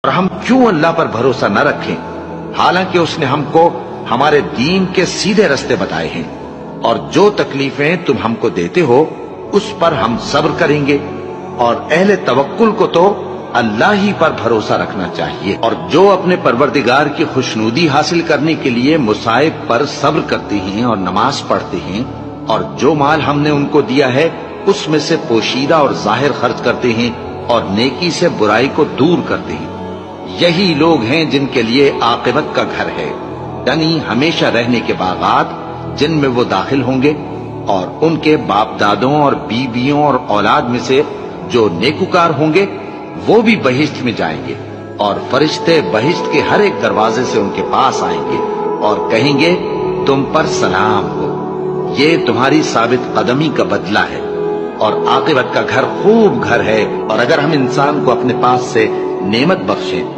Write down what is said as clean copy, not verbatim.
اور ہم کیوں اللہ پر بھروسہ نہ رکھیں حالانکہ اس نے ہم کو ہمارے دین کے سیدھے رستے بتائے ہیں، اور جو تکلیفیں تم ہم کو دیتے ہو اس پر ہم صبر کریں گے، اور اہل توکل کو تو اللہ ہی پر بھروسہ رکھنا چاہیے، اور جو اپنے پروردگار کی خوشنودی حاصل کرنے کے لیے مصائب پر صبر کرتے ہیں اور نماز پڑھتے ہیں، اور جو مال ہم نے ان کو دیا ہے اس میں سے پوشیدہ اور ظاہر خرچ کرتے ہیں اور نیکی سے برائی کو دور کرتے ہیں، یہی لوگ ہیں جن کے لیے عاقبت کا گھر ہے، یعنی ہمیشہ رہنے کے باغات جن میں وہ داخل ہوں گے، اور ان کے باپ دادوں اور بیویوں اور اولاد میں سے جو نیکوکار ہوں گے وہ بھی بہشت میں جائیں گے، اور فرشتے بہشت کے ہر ایک دروازے سے ان کے پاس آئیں گے اور کہیں گے تم پر سلام ہو، یہ تمہاری ثابت قدمی کا بدلہ ہے، اور عاقبت کا گھر خوب گھر ہے۔ اور اگر ہم انسان کو اپنے پاس سے نعمت بخشیں